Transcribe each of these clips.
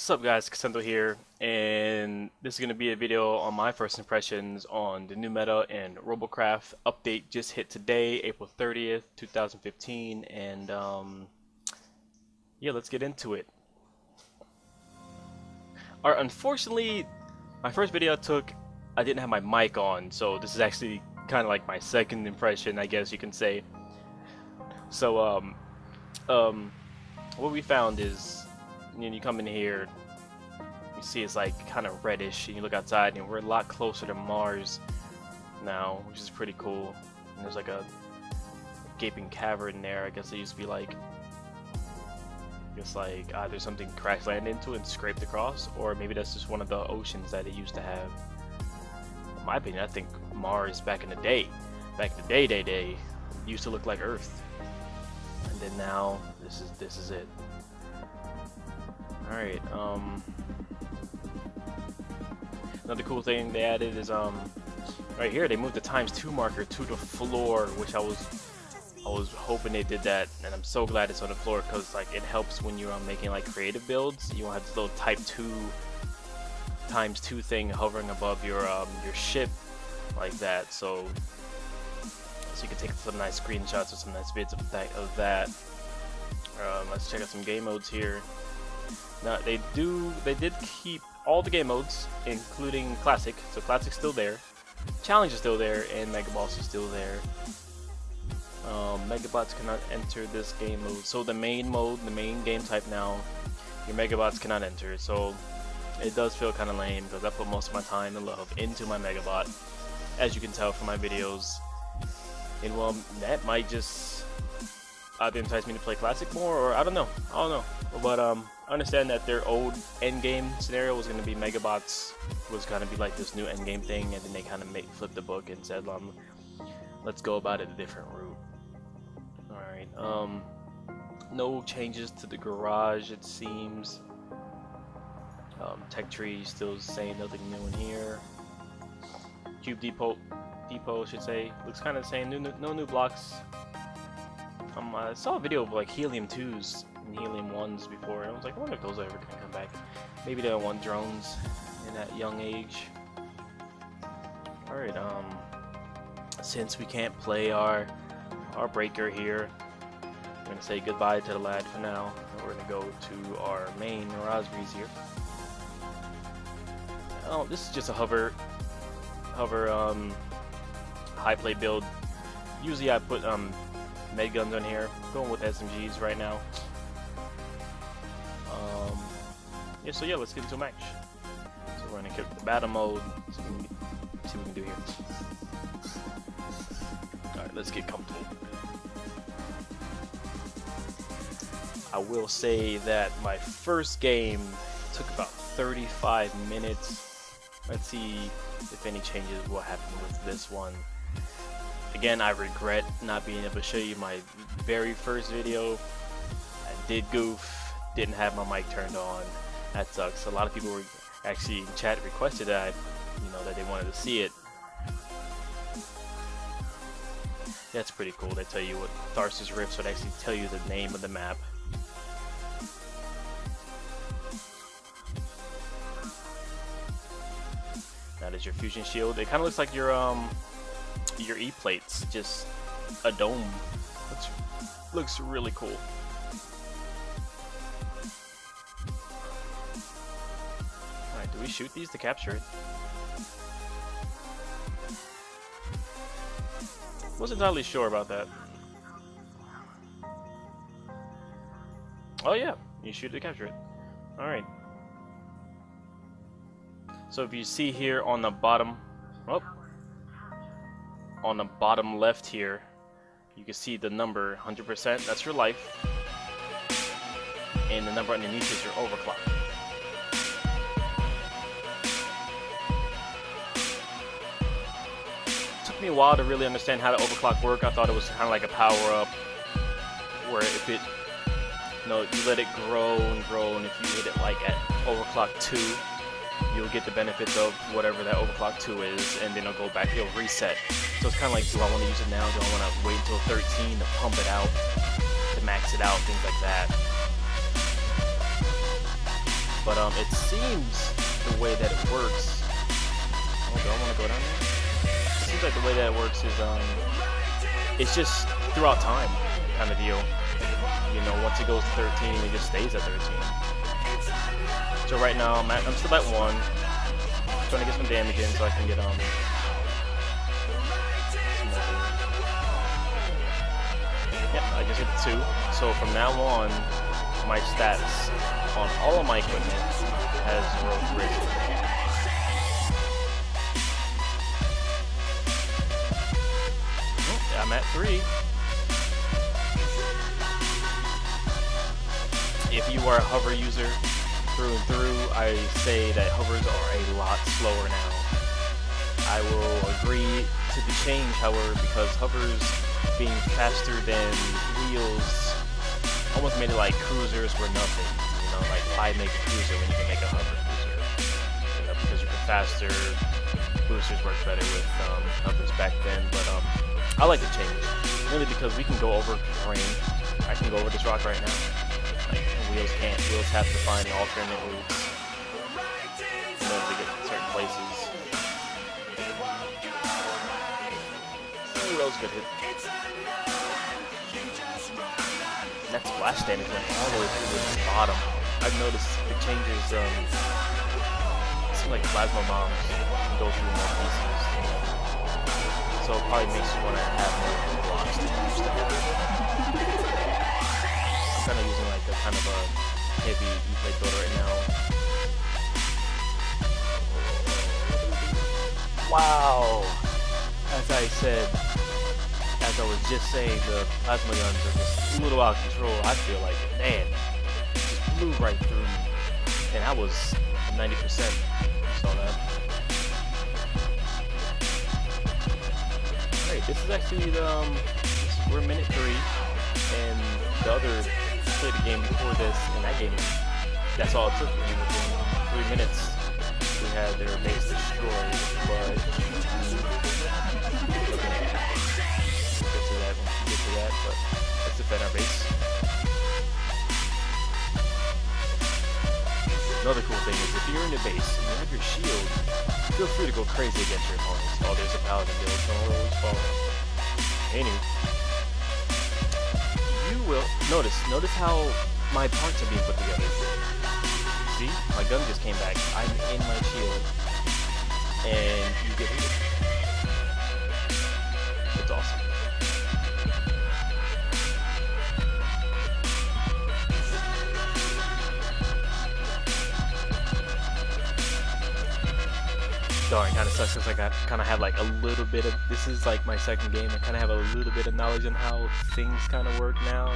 What's up guys, Cassandro here, and this is going to be a video on my first impressions on the new meta and ROBOCRAFT. Update just hit today, April 30th, 2015, and yeah, let's get into it. Alright, unfortunately, my first video I didn't have my mic on, so this is actually kind of like my second impression, I guess you can say. So, what we found is, you come in here, you see it's like kind of reddish, and you look outside and we're a lot closer to Mars now, which is pretty cool. And there's like a gaping cavern there. I guess it used to be like, either something crash landed into and scraped across, or maybe that's just one of the oceans that it used to have. In my opinion, I think Mars back in the day used to look like Earth, and then now this is it. Alright, another cool thing they added is right here they moved the ×2 marker to the floor, which I was hoping they did that, and I'm so glad it's on the floor, because like it helps when you're making like creative builds. You won't have this little type 2 ×2 thing hovering above your ship like that, so you can take some nice screenshots or some nice vids of that. Let's check out some game modes here. Now they did keep all the game modes, including Classic. So Classic's still there, Challenge is still there, and Mega Boss is still there. Megabots cannot enter this game mode. So the main mode, the main game type now, your Megabots cannot enter. So it does feel kind of lame, because I put most of my time and love into my Megabot, as you can tell from my videos. And well, that might just either entice me to play Classic more, or I don't know. But I understand that their old endgame scenario was going to be Megabots was going to be like this new endgame thing, and then they kind of flipped the book and said, let's go about it a different route. Alright, no changes to the garage, it seems. Tech tree still the same, nothing new in here. Cube depot I should say, looks kind of the same, no new blocks. I saw a video of like Helium 2s and Helium 1s before, and I was like, I wonder if those are ever gonna come back. Maybe they don't want drones in that young age. Alright, since we can't play our breaker here, we're gonna say goodbye to the lad for now, and we're gonna go to our main Raspberries here. Oh, this is just a hover high play build. Usually I put med guns on here, going with SMGs right now. Yeah, let's get into a match. So we're gonna kick the battle mode, so we can see what we can do here. Alright, let's get comfortable. I will say that my first game took about 35 minutes. Let's see if any changes will happen with this one. Again, I regret not being able to show you my very first video. I did goof, didn't have my mic turned on. That sucks. A lot of people were actually in chat requested that, that they wanted to see it. That's pretty cool. They tell you what Tharsis Rifts would actually tell you the name of the map. That is your fusion shield. It kind of looks like your E-plates, just a dome. Looks really cool. Alright, do we shoot these to capture it? Wasn't entirely sure about that. Oh yeah, you shoot it to capture it. Alright. So if you see here on the bottom, on the bottom left here, you can see the number 100%, that's your life, and the number underneath is your overclock. It took me a while to really understand how the overclock worked. I thought it was kind of like a power up, where if it, you let it grow and grow, and if you hit it like at overclock 2, you'll get the benefits of whatever that overclock 2 is, and then it'll go back, it'll reset. So it's kind of like, do I want to use it now? Do I want to wait until 13 to pump it out, to max it out, things like that. But it seems the way that it works. Oh, do I want to go down there? It seems like the way that it works is it's just throughout time kind of deal. You know, once it goes to 13, it just stays at 13. So right now I'm still at 1. Trying to get some damage in so I can get some more. Yep, I just hit 2. So from now on, my stats on all of my equipment has risen. I'm at 3. If you are a hover user through and through, I say that hovers are a lot slower now. I will agree to the change, however, because hovers being faster than wheels almost made it like cruisers were nothing. You know, like why make a cruiser when you can make a hover cruiser? You know, because you can faster, boosters work better with hovers back then. But I like the change, really, because we can go over terrain. I can go over this rock right now. Like, wheels can't. Wheels have to find alternate routes in order to get to certain places. Ooh, that was a good hit. That splash damage went all the way to the bottom. I've noticed it changes. It seems like plasma bombs can go through more pieces. So it probably makes you want to have more blocks than you used to have. I'm kind of using like a kind of a heavy E-plate builder right now. Wow! As I said, as I was just saying, the plasma guns are just a little out of control. I feel like, man, just blew right through me. And I was 90%. Saw that. Alright, this is actually the, we're minute 3, and the other played a game before this, and that game, that's all it took me. Within 3 minutes, we had their base destroyed, but but let's defend our base. Another cool thing is if you're in the base and you have your shield, feel free to go crazy against your opponents. Oh, there's a paladin build, don't always fall. Anyway, you will notice how my parts are being put together. See, my gun just came back. I'm in my shield, and you get hit. It's awesome. Darn, kind of sucks because I kind of have like a little bit of, this is like my second game, I kind of have a little bit of knowledge on how things kind of work now,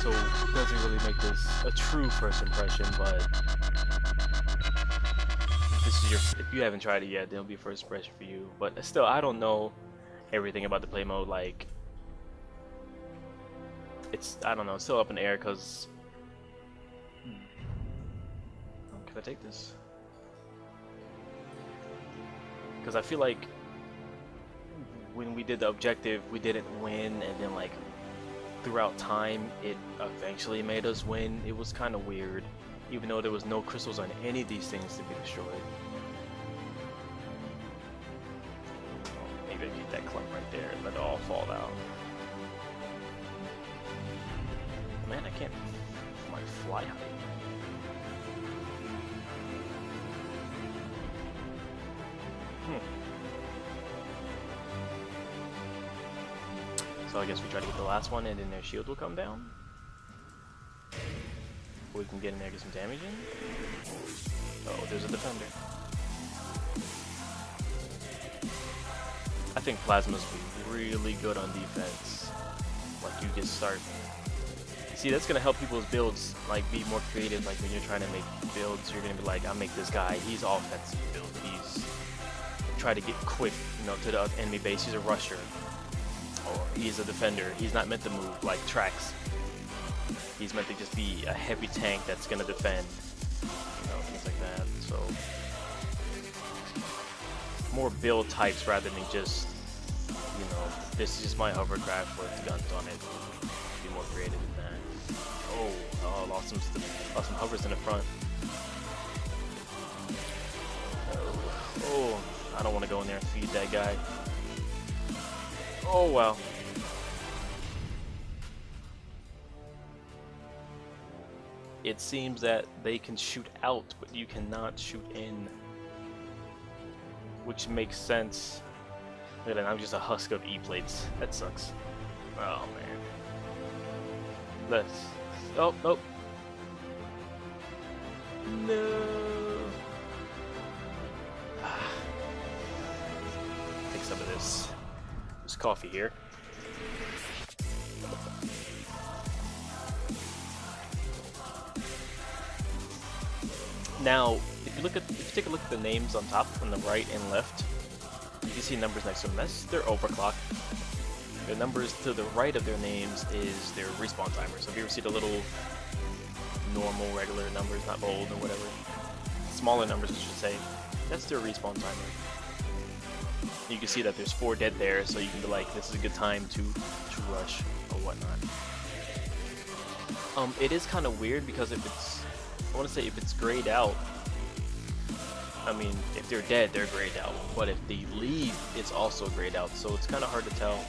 so it doesn't really make this a true first impression, but this is if you haven't tried it yet, it'll be first impression for you. But still, I don't know everything about the play mode. Like, I don't know, it's still up in the air because, can I take this? Because I feel like when we did the objective, we didn't win, and then like throughout time, it eventually made us win. It was kind of weird, even though there was no crystals on any of these things to be destroyed. Oh, maybe I keep that clump right there and let it all fall down. Man, I can't. My fly height. So I guess we try to get the last one, and then their shield will come down. We can get in there and get some damage in. Oh, there's a defender. I think plasmas would be really good on defense. Like, you just start. See, that's gonna help people's builds like be more creative. Like when you're trying to make builds, you're gonna be like, I'll make this guy. He's offensive build. He's try to get quick, you know, to the enemy base. He's a rusher. Or he's a defender. He's not meant to move like Trax. He's meant to just be a heavy tank that's gonna defend. You know, things like that. So more build types rather than just, you know, this is just my hovercraft with guns on it. Be more creative than that. Oh, lost some hovers in the front. Oh, I don't want to go in there and feed that guy. Oh, wow. It seems that they can shoot out, but you cannot shoot in. Which makes sense. Look at that, I'm just a husk of E-plates. That sucks. Oh, man. Let's... Oh, nope. No. Take some of this. There's coffee here. Now, if you take a look at the names on top, on the right and left, you can see numbers next to them. That's their overclock. The numbers to the right of their names is their respawn timer. So if you ever see the little normal, regular numbers, not bold or whatever, smaller numbers I should say, that's their respawn timer. You can see that there's 4 dead there, so you can be like, this is a good time to rush or whatnot. It is kind of weird because if it's, I want to say if it's grayed out, I mean, if they're dead, they're grayed out. But if they leave, it's also grayed out. So it's kind of hard to tell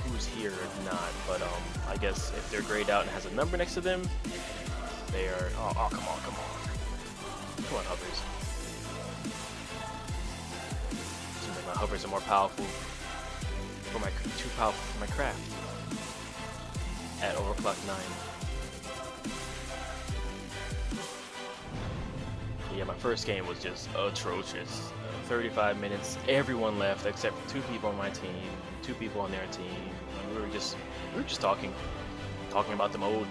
who's here or not. But I guess if they're grayed out and has a number next to them, they are. Oh, come on, come on, come on, hovers. Seems like my hovers are more powerful for my too powerful for my craft at Overclock 9. Yeah, my first game was just atrocious. 35 minutes, everyone left except for 2 people on my team, 2 people on their team. We were just talking about the mode,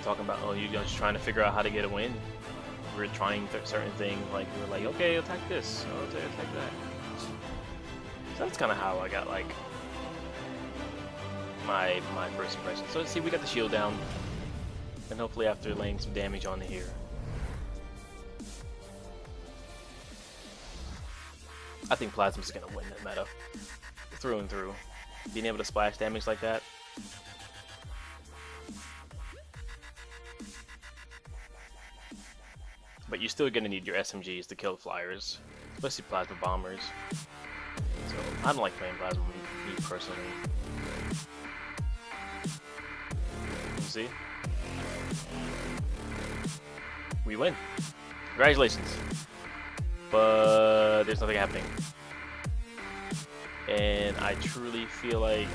talking about just trying to figure out how to get a win. We were trying certain things, like we were like, okay, attack this, attack that. So that's kind of how I got like my first impression. So let's see, we got the shield down, and hopefully after laying some damage on here. I think Plasma's gonna win that meta, through and through. Being able to splash damage like that. But you're still gonna need your SMGs to kill flyers, especially Plasma Bombers. So I don't like playing Plasma, me personally. You see? We win. Congratulations. But there's nothing happening, and I truly feel like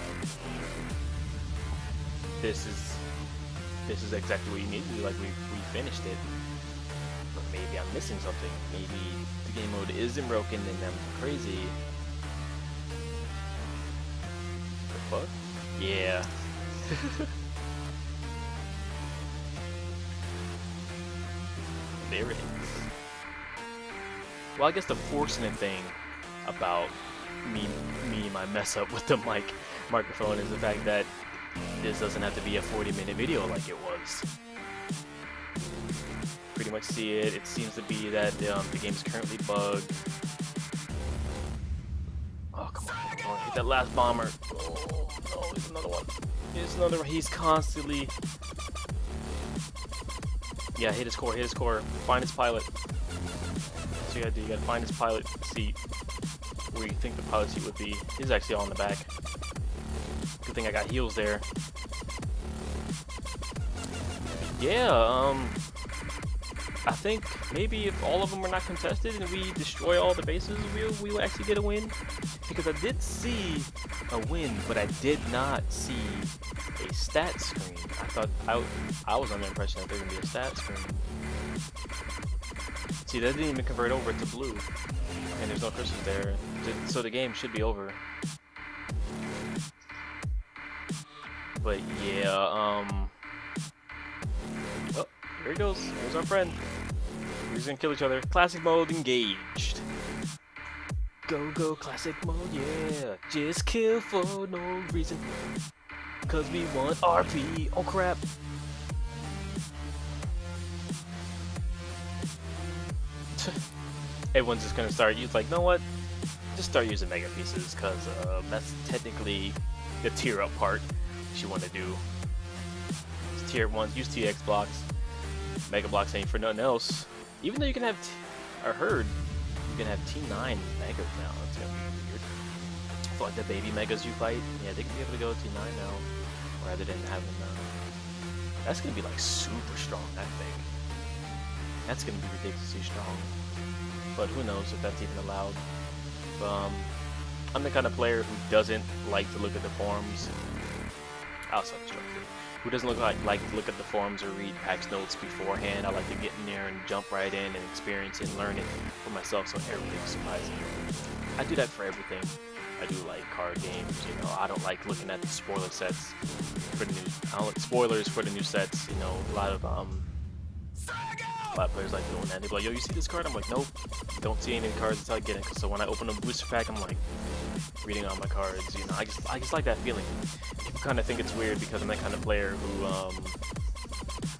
this is exactly what you need to do. Like we finished it, but maybe I'm missing something. Maybe the game mode isn't broken and I'm crazy. The fuck? Yeah. There it is. Well, I guess the fortunate thing about my mess up with the microphone is the fact that this doesn't have to be a 40-minute video like it was. Pretty much see it. It seems to be that the game's currently bugged. Oh, come on, hit that last bomber. Oh, no, there's another one. There's another one. He's constantly... Yeah, hit his core, find his pilot. So you gotta find his pilot seat where you think the pilot seat would be. He's actually all in the back. Good thing I got heals there. Yeah, I think maybe if all of them are not contested and we destroy all the bases, we'll actually get a win. Because I did see a win, but I did not see a stat screen. I thought I was under the impression that there was gonna be a stat screen. See, that didn't even convert over to blue, and there's no crystals there, so the game should be over. But yeah, oh, here he goes. Here's our friend. We're just gonna kill each other. Classic mode engaged. Go classic mode, yeah. Just kill for no reason, cause we want RP. Oh crap. Everyone's just gonna start use, like, you know what? Just start using mega pieces, cause that's technically the tier up part that you want to do. It's tier 1, use TX blocks. Mega blocks ain't for nothing else. Even though you can have, I heard can have T9 Megas now. That's gonna be weird. For like the baby Megas you fight, yeah, they can be able to go T9 now, rather than having. That's gonna be like super strong, I think. That's gonna be ridiculously strong. But who knows if that's even allowed. I'm the kind of player who doesn't like to look at the forums. I'll self-destruct it. Who doesn't like to look at the forums or read patch notes beforehand. I like to get in there and jump right in and experience and learn it for myself, so everything's surprising. I do that for everything. I do like card games, you know. I don't like looking at the spoiler sets for the new. I don't like spoilers for the new sets. You know, a lot of players like doing that. They're like, "Yo, you see this card?" I'm like, "Nope, don't see any cards until I get it." So when I open a booster pack, I'm like reading all my cards. You know, I just like that feeling. People kind of think it's weird because I'm that kind of player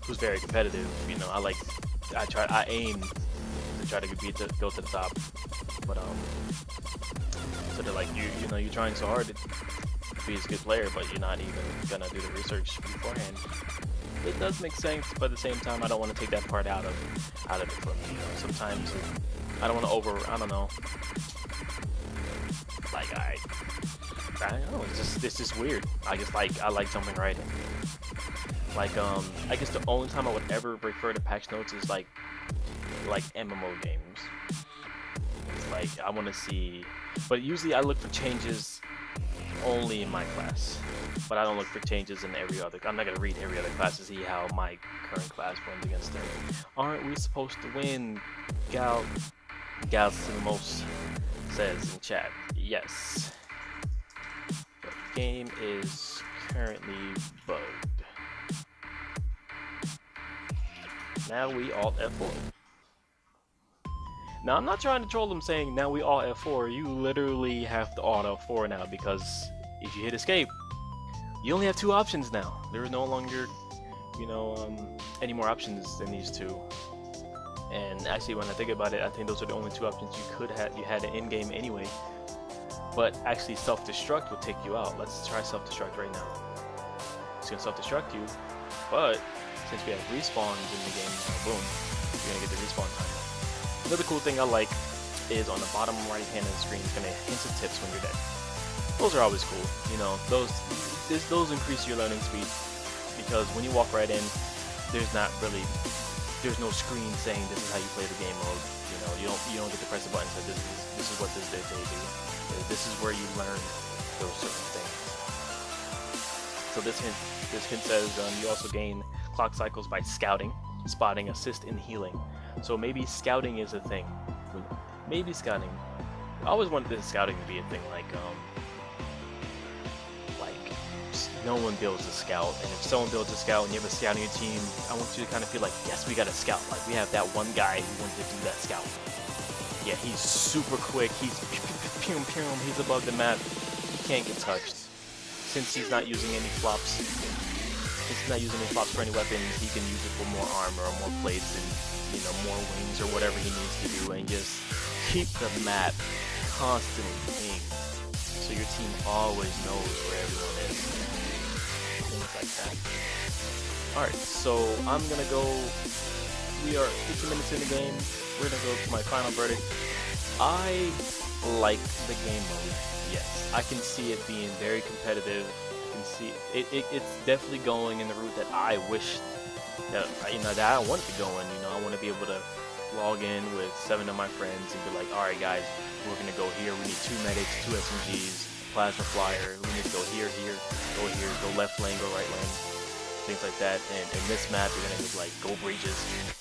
who's very competitive. You know, I aim to try to go to the top. But so they're like, you know, you're trying so hard to be a good player, but you're not even gonna do the research beforehand. It does make sense, but at the same time, I don't want to take that part out of it from me. You know, sometimes I don't want to I don't know. Like I don't know. It's just weird. I like jumping right in. Like I guess the only time I would ever refer to patch notes is like MMO games. It's like I want to see, but usually I look for changes only in my class. But I don't look for changes in every other. I'm not gonna read every other class to see how my current class wins against them. Aren't we supposed to win? Gals to the most says in chat. Yes. The game is currently bugged. Now we alt F4. Now I'm not trying to troll them saying now we alt F4. You literally have to alt F4 now because if you hit escape, you only have 2 options now. There is no longer, you know, any more options than these 2. And actually, when I think about it, I think those are the only 2 options you could have. You had it in game anyway. But actually, self-destruct will take you out. Let's try self-destruct right now. It's gonna self-destruct you, but since we have respawns in the game now, boom, you're gonna get the respawn time. Another cool thing I like is on the bottom right hand of the screen, it's gonna hint of tips when you're dead. Those are always cool, you know. Those increase your learning speed because when you walk right in, there's no screen saying this is how you play the game mode. You know, you don't get to press a button and say this is what this did they do. This is where you learn those certain things. So this hint says you also gain clock cycles by scouting, spotting, assist, and healing. So maybe scouting is a thing. Maybe scouting. I always wanted this scouting to be a thing, like no one builds a scout, and if someone builds a scout and you have a scout on your team, I want you to kind of feel like, yes, we got a scout. Like we have that one guy who wanted to do that scout. Yeah, he's super quick. He's he's above the map. He can't get touched. Since he's not using any flops, for any weapons, he can use it for more armor or more plates and, you know, more wings or whatever he needs to do, and just keep the map constantly pinged, so your team always knows where everyone is. Things like that. Alright, so I'm gonna go. We are 15 minutes in the game. We're gonna go to my final verdict. I like the game mode. Yes, I can see it being very competitive. I can see it's definitely going in the route that I wish that that I want to go in. You know, I want to be able to log in with 7 of my friends and be like, all right, guys, we're gonna go here. We need 2 medics, 2 SMGs, plasma flyer. We need to go here, go left lane, go right lane, things like that. And in this map, you're gonna need like go breaches.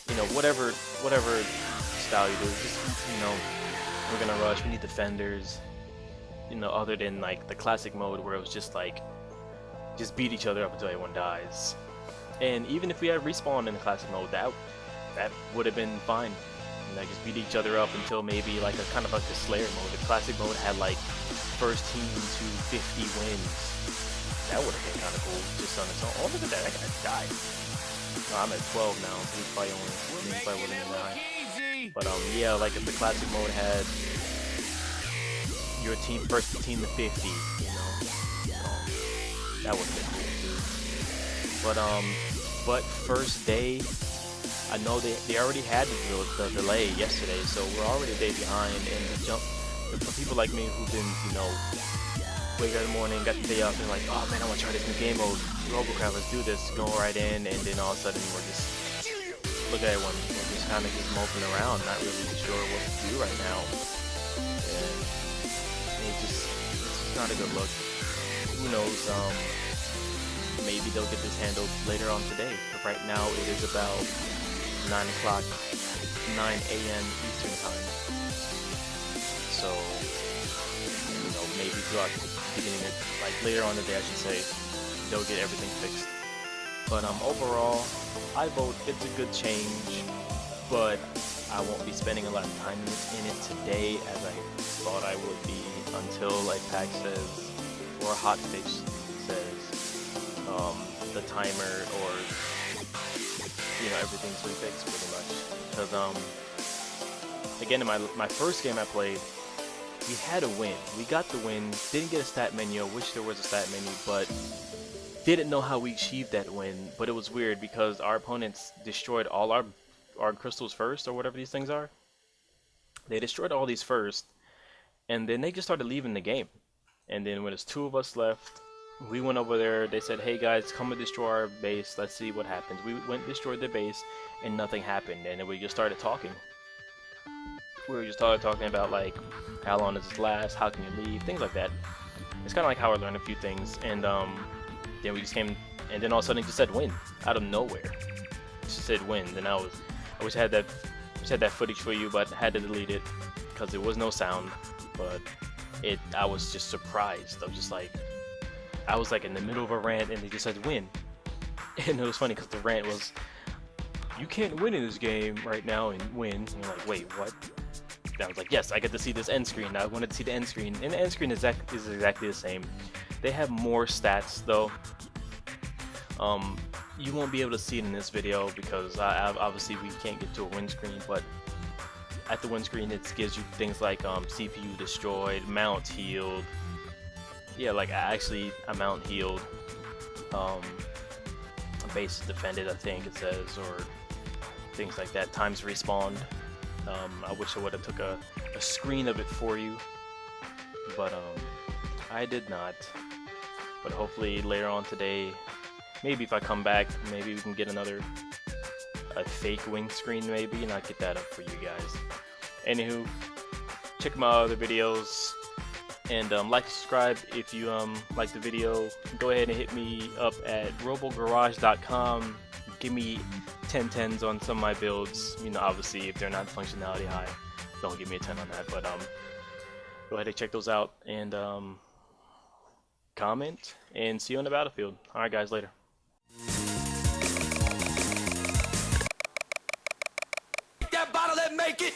You know, whatever style you do. Just, you know, we're gonna rush. We need defenders. You know, other than like the classic mode where it was just like, just beat each other up until everyone dies. And even if we had respawn in the classic mode, that would have been fine. You know, just beat each other up until maybe like a kind of like the Slayer mode. The classic mode had like first team to 50 wins. That would have been kind of cool just on its own. Oh, look at that guy died. Oh, I'm at 12 now, so he's probably would have been 9. But yeah, like if the classic mode had your team first team to 50, you know, that would have been cool too. But first day I know they already had the delay yesterday, so we're already a day behind. And for people like me who've been, you know, wake up in the morning, got the day off, and like, oh man, I want to try this new game mode, ROBOCRAFT, let's do this. Go right in, and then all of a sudden we're just look at everyone, we're just kind of just moping around, not really sure what to do right now, and it's just not a good look. Who knows? Maybe they'll get this handled later on today. But right now it is about 9 o'clock, 9 a.m. Eastern time. So, you know, maybe throughout the beginning of, like later on in the day, I should say, they'll get everything fixed. But overall, I vote it's a good change, but I won't be spending a lot of time in it today as I thought I would be until a patch says, or a hotfix says, the timer or, you know, everything's refixed pretty much. Because, again, in my first game I played, we had a win. We got the win, didn't get a stat menu, I wish there was a stat menu, but didn't know how we achieved that win. But it was weird because our opponents destroyed all our crystals first, or whatever these things are. They destroyed all these first, and then they just started leaving the game. And then when there's 2 of us left, we went over there, they said, hey guys, come and destroy our base, let's see what happens. We went and destroyed their base, and nothing happened, and then we just started talking. We started talking about, like, how long does this last, how can you leave, things like that. It's kind of like how I learned a few things, and then we just came, and then all of a sudden it just said win, out of nowhere. It just said win, and I wish I had that footage for you, but I had to delete it, because there was no sound, but I was just surprised. I was like in the middle of a rant and they just said win. And it was funny because the rant was, you can't win in this game right now and win. And you're like, wait, what? And I was like, yes, I get to see this end screen. I wanted to see the end screen. And the end screen is exactly the same. They have more stats though. You won't be able to see it in this video because obviously we can't get to a win screen, but at the win screen it gives you things like CPU destroyed, mount healed. Yeah, like actually a mount healed, base defended, I think it says, or things like that, times respawned. I wish I would have took a screen of it for you, but I did not. But hopefully later on today, maybe if I come back, maybe we can get a fake wing screen maybe, and I'll get that up for you guys. Anywho, check my other videos. And like and subscribe if you like the video. Go ahead and hit me up at robogarage.com. Give me 10/10s on some of my builds. You know, obviously if they're not functionality high, don't give me a 10 on that. But go ahead and check those out and comment, and see you on the battlefield. All right, guys, later. That bottle that make it.